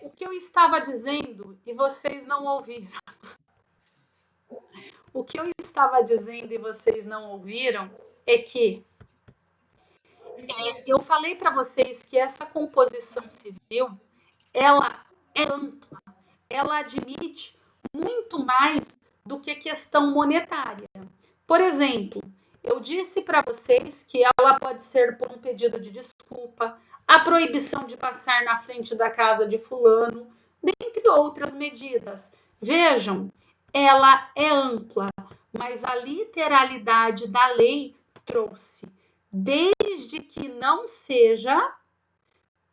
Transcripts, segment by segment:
O que eu estava dizendo e vocês não ouviram. O que eu estava dizendo e vocês não ouviram é que eu falei para vocês que essa composição civil, ela é ampla, ela admite muito mais do que questão monetária. Por exemplo, eu disse para vocês que ela pode ser por um pedido de desculpa, a proibição de passar na frente da casa de fulano, dentre outras medidas. Vejam, ela é ampla, mas a literalidade da lei trouxe, desde que não seja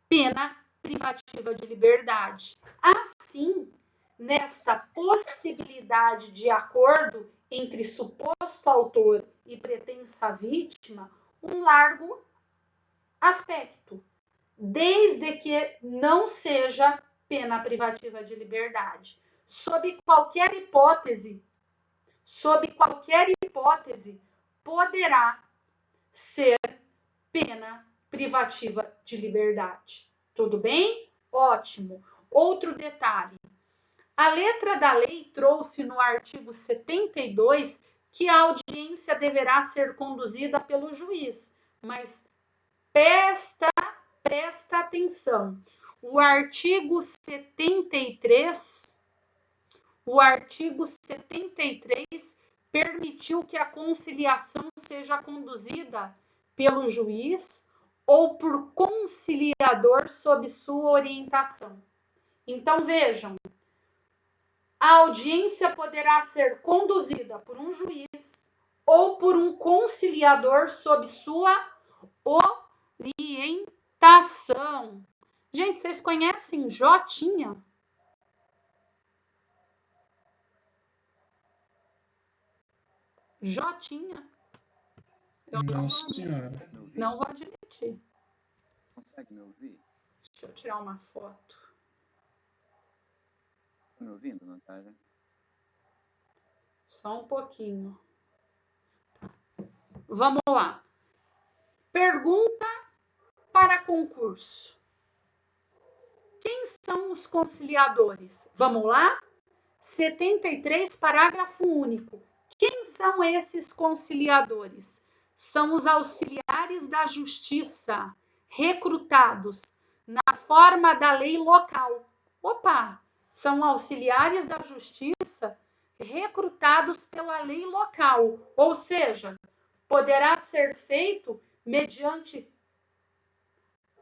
pena privativa de liberdade. Assim, nesta possibilidade de acordo entre suposto autor e pretensa vítima, um largo aspecto, desde que não seja pena privativa de liberdade. Sob qualquer hipótese, poderá ser pena privativa de liberdade. Tudo bem? Ótimo. Outro detalhe. A letra da lei trouxe no artigo 72 que a audiência deverá ser conduzida pelo juiz, mas presta atenção. O artigo 73 permitiu que a conciliação seja conduzida pelo juiz ou por conciliador sob sua orientação. Então, vejam, a audiência poderá ser conduzida por um juiz ou por um conciliador sob sua orientação. Gente, vocês conhecem Jotinha? Jotinha? Não, senhora. Não vou admitir. Consegue me ouvir? Deixa eu tirar uma foto. Tá me ouvindo, Natália? Só um pouquinho. Tá. Vamos lá. Pergunta para concurso. Quem são os conciliadores? Vamos lá? 73, parágrafo único. Quem são esses conciliadores? São os auxiliares da justiça, recrutados na forma da lei local. Opa! São auxiliares da justiça recrutados pela lei local, ou seja, poderá ser feito mediante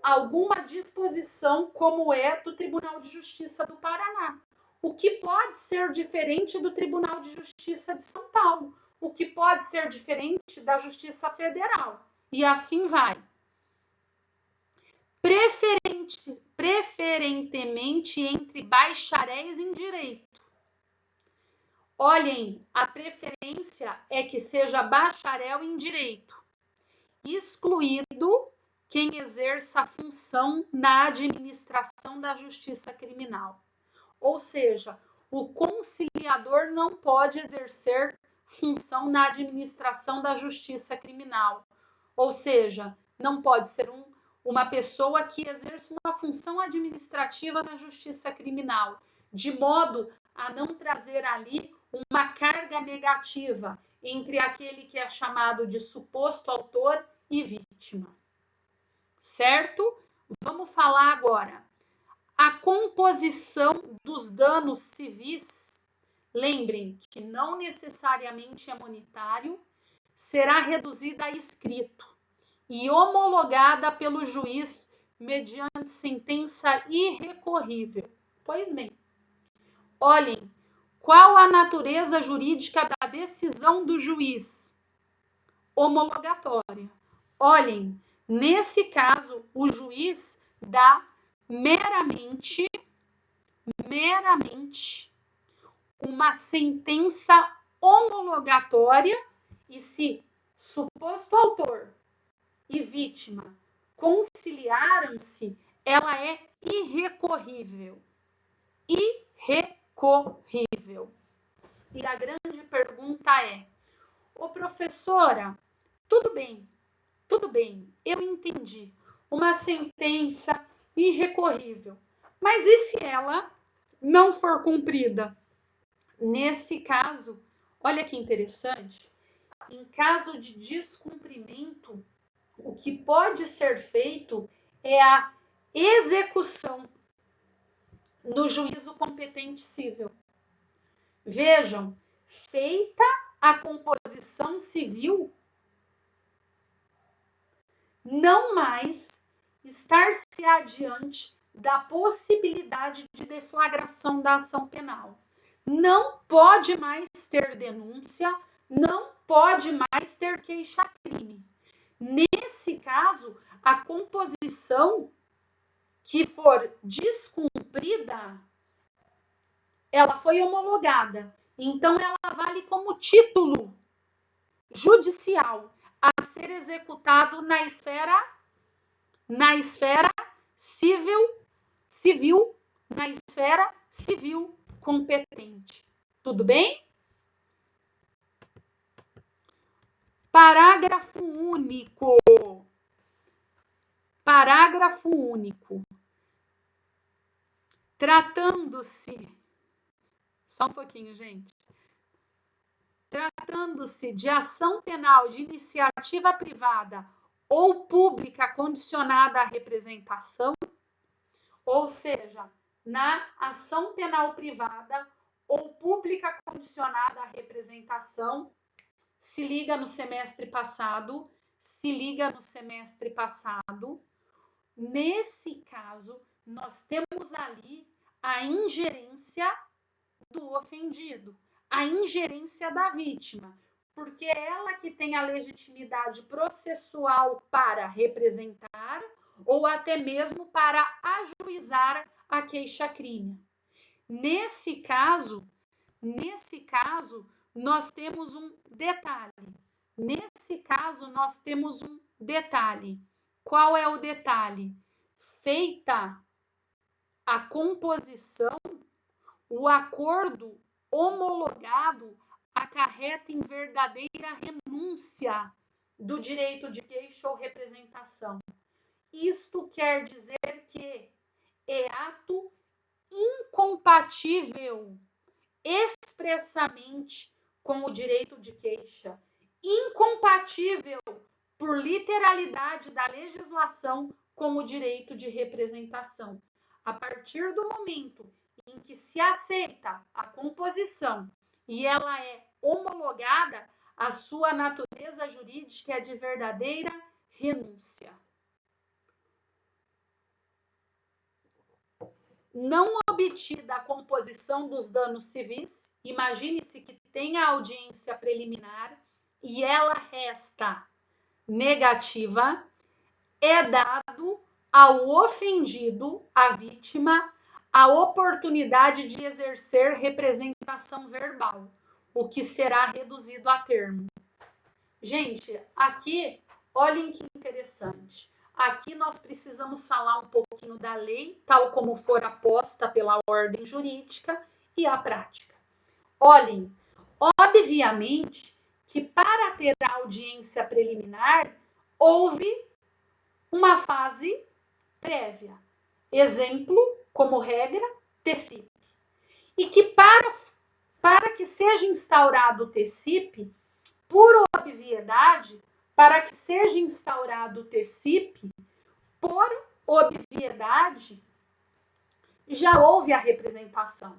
alguma disposição como é do Tribunal de Justiça do Paraná. O que pode ser diferente do Tribunal de Justiça de São Paulo, o que pode ser diferente da Justiça Federal, e assim vai. Preferentemente entre bacharéis em direito. Olhem, a preferência é que seja bacharel em direito, excluído quem exerça a função na administração da justiça criminal. Ou seja, o conciliador não pode exercer função na administração da justiça criminal. Ou seja, não pode ser uma pessoa que exerce uma função administrativa na justiça criminal, de modo a não trazer ali uma carga negativa entre aquele que é chamado de suposto autor e vítima. Certo? Vamos falar agora. A composição dos danos civis, lembrem que não necessariamente é monetário, será reduzida a escrito e homologada pelo juiz mediante sentença irrecorrível. Pois bem, olhem, qual a natureza jurídica da decisão do juiz? Homologatória. Olhem, nesse caso, o juiz dá meramente uma sentença homologatória e se suposto autor e vítima conciliaram-se, ela é irrecorrível. Irrecorrível. E a grande pergunta é: ô professora, tudo bem, eu entendi. Uma sentença irrecorrível. Mas e se ela não for cumprida? Nesse caso, olha que interessante, em caso de descumprimento, o que pode ser feito é a execução no juízo competente cível. Vejam, feita a composição civil, não mais estar-se adiante da possibilidade de deflagração da ação penal. Não pode mais ter denúncia, não pode mais ter queixa-crime. Nesse caso, a composição que for descumprida, ela foi homologada. Então, ela vale como título judicial a ser executado na esfera civil competente. Tudo bem? Parágrafo único. Parágrafo único. Tratando-se, só um pouquinho, gente. Tratando-se de ação penal de iniciativa privada ou pública condicionada à representação, ou seja, na ação penal privada ou pública condicionada à representação, se liga no semestre passado, nesse caso, nós temos ali a ingerência do ofendido, a ingerência da vítima, porque é ela que tem a legitimidade processual para representar ou até mesmo para ajuizar a queixa-crime. Nesse caso, nós temos um detalhe. Qual é o detalhe? Feita a composição, o acordo homologado acarreta em verdadeira renúncia do direito de queixa ou representação. Isto quer dizer que é ato incompatível expressamente com o direito de queixa, incompatível por literalidade da legislação com o direito de representação. A partir do momento em que se aceita a composição e ela é homologada, a sua natureza jurídica é de verdadeira renúncia. Não obtida a composição dos danos civis, imagine-se que tem a audiência preliminar e ela resta negativa, é dado ao ofendido, à vítima, a oportunidade de exercer representação verbal, o que será reduzido a termo. Gente, aqui, olhem que interessante. Aqui nós precisamos falar um pouquinho da lei, tal como for aposta pela ordem jurídica, e a prática. Olhem, obviamente que para ter a audiência preliminar, houve uma fase prévia. Exemplo, como regra, TECIP. E que para que seja instaurado o TECIP, por obviedade, já houve a representação.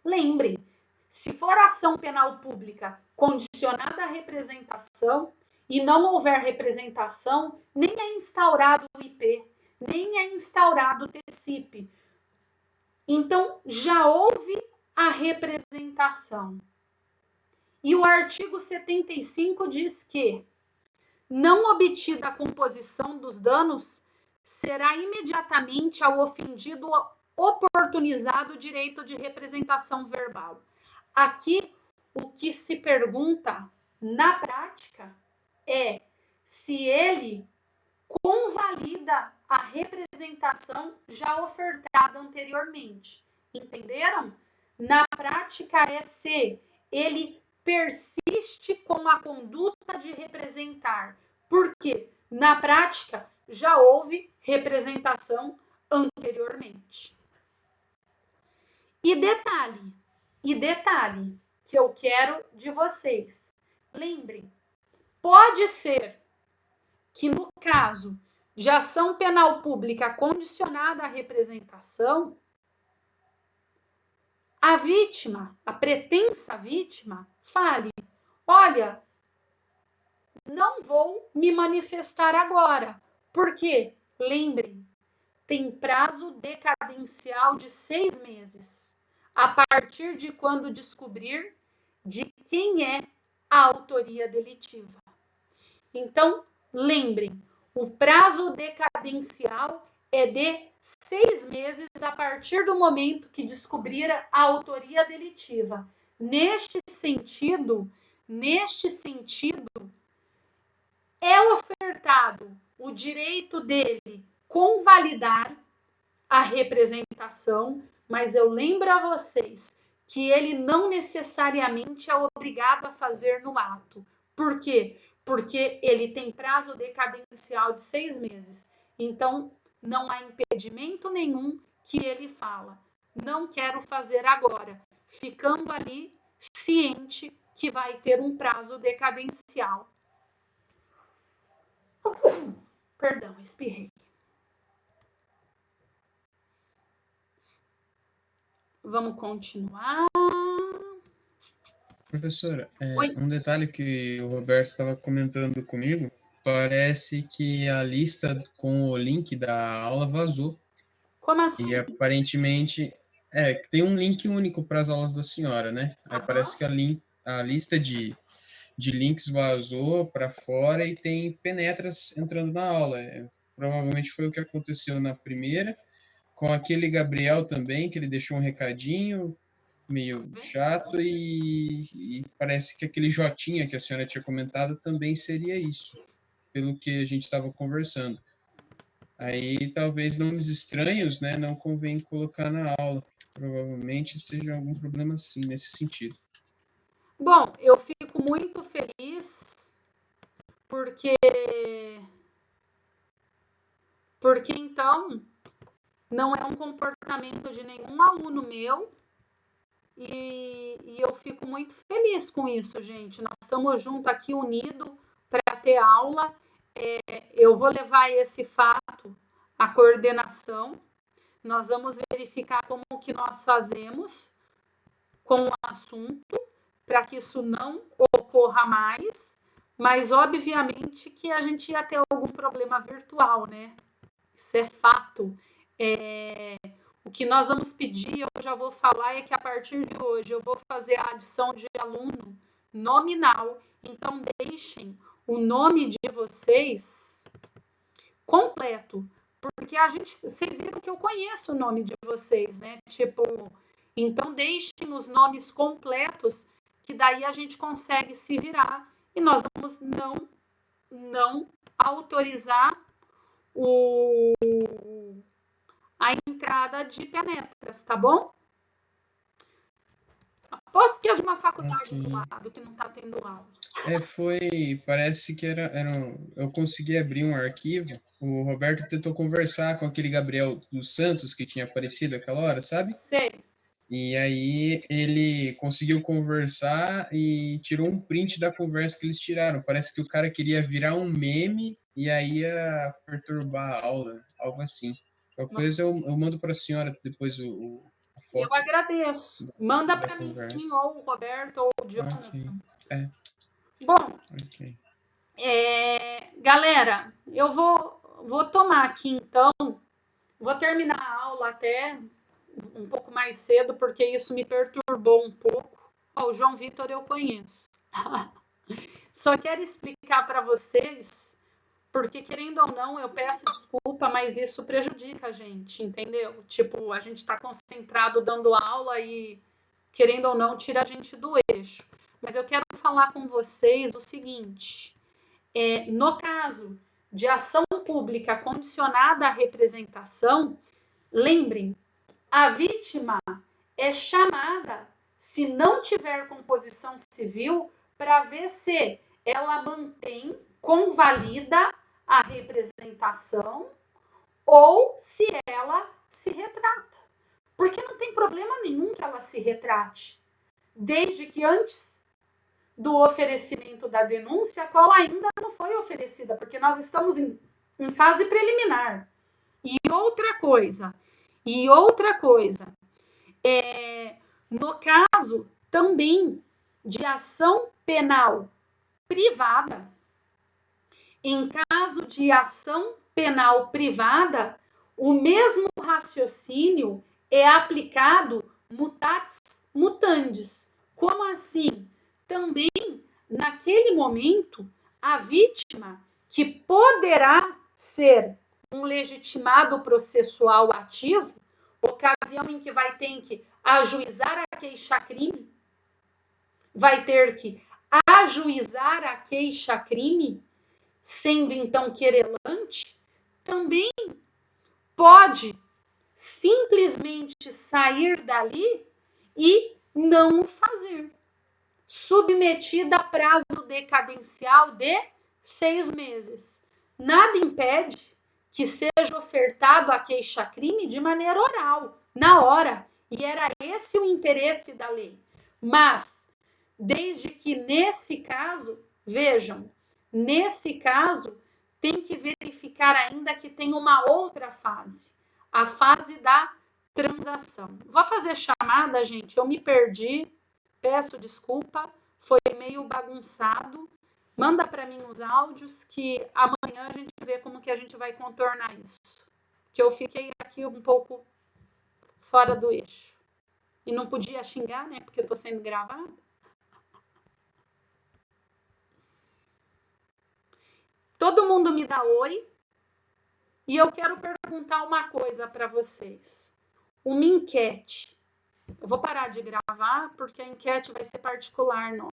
Lembrem, se for ação penal pública condicionada à representação e não houver representação, nem é instaurado o IP, nem é instaurado o TECIP. Então, já houve a representação. E o artigo 75 diz que, não obtida a composição dos danos, será imediatamente ao ofendido oportunizado o direito de representação verbal. Aqui, o que se pergunta na prática é se ele convalida a representação já ofertada anteriormente. Entenderam? Na prática é se ele persiste com a conduta de representar, porque na prática já houve representação anteriormente. E detalhe que eu quero de vocês. Lembrem, pode ser que no caso de ação penal pública condicionada à representação, a vítima, a pretensa vítima, fale: olha, não vou me manifestar agora. Por quê? Lembrem, tem prazo decadencial de 6 meses, a partir de quando descobrir de quem é a autoria delitiva. Então, lembrem, o prazo decadencial é de 6 meses a partir do momento que descobrir a autoria delitiva. Neste sentido, é ofertado o direito dele convalidar a representação, mas eu lembro a vocês que ele não necessariamente é obrigado a fazer no ato. Por quê? Porque ele tem prazo decadencial de 6 meses. Então, não há impedimento nenhum que ele fala: não quero fazer agora, ficando ali ciente que vai ter um prazo decadencial. Perdão, espirrei. Vamos continuar. Professora, Oi. um detalhe que o Roberto estava comentando comigo, parece que a lista com o link da aula vazou. Como assim? E aparentemente, que tem um link único para as aulas da senhora, né? Aí parece que a lista de links vazou para fora e tem penetras entrando na aula. Provavelmente foi o que aconteceu na primeira, com aquele Gabriel também, que ele deixou um recadinho meio chato e parece que aquele Jotinha que a senhora tinha comentado também seria isso, pelo que a gente estava conversando. Aí talvez nomes estranhos, né, não convém colocar na aula. Provavelmente seja algum problema assim, nesse sentido. Bom, eu fico muito feliz porque então não é um comportamento de nenhum aluno meu e eu fico muito feliz com isso, gente. Nós estamos juntos aqui unidos para ter aula. Eu vou levar esse fato à coordenação. Nós vamos verificar como que nós fazemos com o assunto para que isso não ocorra mais, mas obviamente que a gente ia ter algum problema virtual, né? Isso é fato. O que nós vamos pedir, eu já vou falar, é que a partir de hoje eu vou fazer a adição de aluno nominal. Então, deixem o nome de vocês completo, porque vocês viram que eu conheço o nome de vocês, né? Então deixem os nomes completos, que daí a gente consegue se virar e nós vamos não autorizar a entrada de penetras, tá bom? Aposto que é de uma faculdade do lado que não tá tendo aula. Parece que eu consegui abrir um arquivo, o Roberto tentou conversar com aquele Gabriel dos Santos que tinha aparecido aquela hora, sabe? Sei. E aí ele conseguiu conversar e tirou um print da conversa que eles tiraram. Parece que o cara queria virar um meme e aí ia perturbar a aula, algo assim. Qualquer coisa eu mando para a senhora depois a foto. Eu agradeço. Manda para mim conversa. sim, ou o Roberto ou o Jonathan. Ok. Bom, ok. Galera, eu vou tomar aqui então, vou terminar a aula até um pouco mais cedo, porque isso me perturbou um pouco. O João Vitor eu conheço. Só quero explicar para vocês, porque querendo ou não, eu peço desculpa, mas isso prejudica a gente, entendeu? A gente está concentrado dando aula e, querendo ou não, tira a gente do eixo. Mas eu quero falar com vocês o seguinte: no caso de ação pública condicionada à representação, lembrem, a vítima é chamada, se não tiver composição civil, para ver se ela mantém, convalida a representação ou se ela se retrata. Porque não tem problema nenhum que ela se retrate, desde que antes do oferecimento da denúncia, a qual ainda não foi oferecida, porque nós estamos em fase preliminar. E outra coisa, no caso também de ação penal privada, em caso de ação penal privada, o mesmo raciocínio é aplicado mutatis mutandis. Como assim? Também, naquele momento, a vítima, que poderá ser um legitimado processual ativo, ocasião em que vai ter que ajuizar a queixa-crime, vai ter que ajuizar a queixa-crime, sendo então querelante, também pode simplesmente sair dali e não o fazer, submetida a prazo decadencial de 6 meses. Nada impede que seja ofertado a queixa-crime de maneira oral, na hora, e era esse o interesse da lei. Mas, desde que nesse caso, vejam, nesse caso, tem que verificar ainda que tem uma outra fase, a fase da transação. Vou fazer chamada, gente, eu me perdi, peço desculpa, foi meio bagunçado. Manda para mim os áudios que amanhã a gente vê como que a gente vai contornar isso. Que eu fiquei aqui um pouco fora do eixo. E não podia xingar, né? Porque eu tô sendo gravada. Todo mundo me dá oi. E eu quero perguntar uma coisa para vocês. Uma enquete. Eu vou parar de gravar porque a enquete vai ser particular, não.